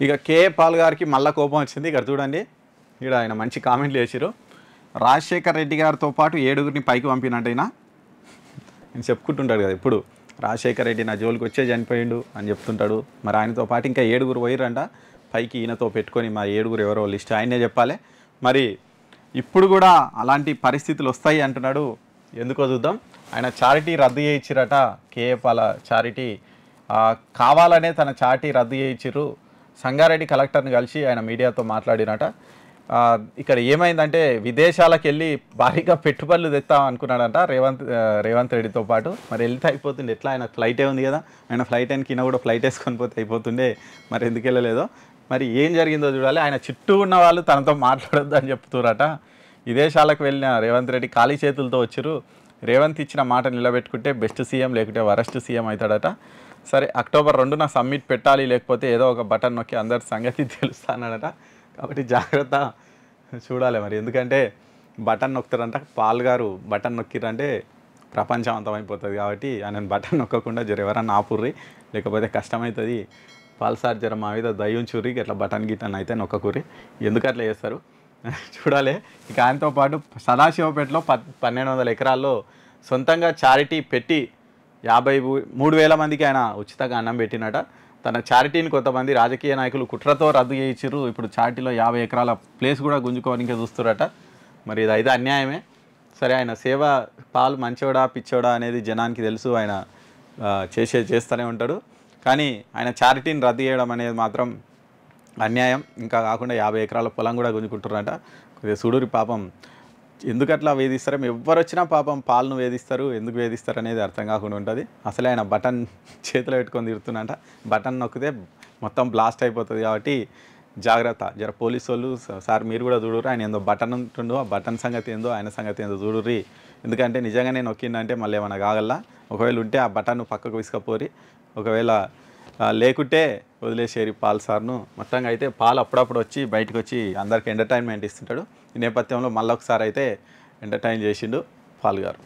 ఇక KA Paul గారికి మళ్ళీ కోపం వచ్చింది. ఇక్కడ చూడండి, ఇక్కడ ఆయన మంచి కామెంట్లు చేసిరు. రాజశేఖర్ రెడ్డి గారితో పాటు 7గురిని పైకి పంపినట్టయినా నేను చెప్పుకుంటుంటాడు కదా, ఇప్పుడు రాజశేఖర్ రెడ్డి నా జోలికి వచ్చే చనిపోయిండు అని చెప్తుంటాడు. మరి ఆయనతో పాటు ఇంకా 7గురు పోయిరంట పైకి, ఈయనతో పెట్టుకొని మా 7గురు ఎవరో లిస్ట్ ఆయనే చెప్పాలి. మరి ఇప్పుడు కూడా అలాంటి పరిస్థితులు వస్తాయి అంటున్నాడు. ఎందుకో చూద్దాం. ఆయన చారిటీ రద్దు చేయించిరట. కేఏ పాల్ చారిటీ కావాలనే తన చారిటీ రద్దు చేయించిరు. సంగారెడ్డి కలెక్టర్ని కలిసి ఆయన మీడియాతో మాట్లాడినట. ఇక్కడ ఏమైందంటే విదేశాలకు వెళ్ళి భారీగా పెట్టుబడులు తెస్తాం అనుకున్నాడంట రేవంత్ రెడ్డితో పాటు. మరి వెళ్తే అయిపోతుండే, ఎట్లా ఆయన ఫ్లైటే ఉంది కదా, ఆయన ఫ్లైట్ అని కింద కూడా ఫ్లైట్ వేసుకొని పోతే అయిపోతుండే. మరి ఎందుకు వెళ్ళలేదో మరి ఏం జరిగిందో చూడాలి. ఆయన చుట్టూ ఉన్న వాళ్ళు తనతో మాట్లాడొద్దు అని చెప్తున్నారట. విదేశాలకు వెళ్ళిన రేవంత్ రెడ్డి ఖాళీ చేతులతో వచ్చారు. రేవంత్ ఇచ్చిన మాట నిలబెట్టుకుంటే బెస్ట్ సీఎం, లేకుంటే వరస్ట్ సీఎం అవుతాడట. సరే, అక్టోబర్ 2న సమ్మిట్ పెట్టాలి, లేకపోతే ఏదో ఒక బటన్ నొక్కి అందరి సంగతి తెలుస్తా అన్నాడట. కాబట్టి జాగ్రత్త చూడాలి మరి. ఎందుకంటే బటన్ నొక్కుతారంట, పాల్ గారు బటన్ నొక్కిరంటే ప్రపంచం అంతమైపోతుంది. కాబట్టి ఆయన బటన్ నొక్కకుండా ఎవరన్నా ఆపుర్రి, లేకపోతే కష్టమవుతుంది. పాల్ సార్ జర మా మీద దయ్యం చూరి, ఇట్లా బటన్ గిటన్ అయితే నొక్కకూరి, ఎందుకు అట్లా చేస్తారు చూడాలి. ఇక ఆయనతో పాటు సదాశివపేటలో 1200 ఎకరాల్లో సొంతంగా చారిటీ పెట్టి 53,000 మందికి ఆయన ఉచితంగా అన్నం పెట్టినట. తన చారిటీని కొంతమంది రాజకీయ నాయకులు కుట్రతో రద్దు చేయించారు. ఇప్పుడు చారిటీలో 50 ఎకరాల ప్లేస్ కూడా గుంజుకోవడానికి చూస్తారట. మరి ఇది అయితే అన్యాయమే. సరే, ఆయన సేవ పాల్ మంచోడా పిచ్చోడా అనేది జనానికి తెలుసు. ఆయన చేస్తూనే ఉంటాడు. కానీ ఆయన చారిటీని రద్దు చేయడం అనేది మాత్రం అన్యాయం. ఇంకా కాకుండా 50 ఎకరాల పొలం కూడా గుంజుకుంటారట. కొద్దిగా సుడూరి పాపం ఎందుకు అట్లా వేధిస్తారో, ఎవరు వచ్చినా పాపం పాల్ను వేధిస్తారు. ఎందుకు వేధిస్తారు అనేది అర్థం కాకుండా ఉంటుంది. అసలే ఆయన బటన్ చేతిలో పెట్టుకొని తిరుగుతున్నట. బటన్ నొక్కితే మొత్తం బ్లాస్ట్ అయిపోతుంది. కాబట్టి జాగ్రత్త. జర పోలీసు వాళ్ళు సార్ మీరు కూడా చూడుర్రి, ఆయన ఏందో బటన్ ఉంటుండో ఆ బటన్ సంగతి ఏందో ఆయన సంగతి ఏందో చూడుర్రి. ఎందుకంటే నిజంగానే నొక్కిందంటే మళ్ళీ ఏమైనా కాగలరా. ఒకవేళ ఉంటే ఆ బటన్ పక్కకు విసుకపోరి, ఒకవేళ లేకుంటే వదిలేసేరి పాల్ సార్ను. మొత్తంగా అయితే పాల్ అప్పుడప్పుడు వచ్చి బయటకు వచ్చి అందరికి ఎంటర్టైన్మెంట్ ఇస్తుంటాడు. ఈ నేపథ్యంలో మళ్ళొకసారి అయితే ఎంటర్టైన్ చేసిండు పాల్ గారు.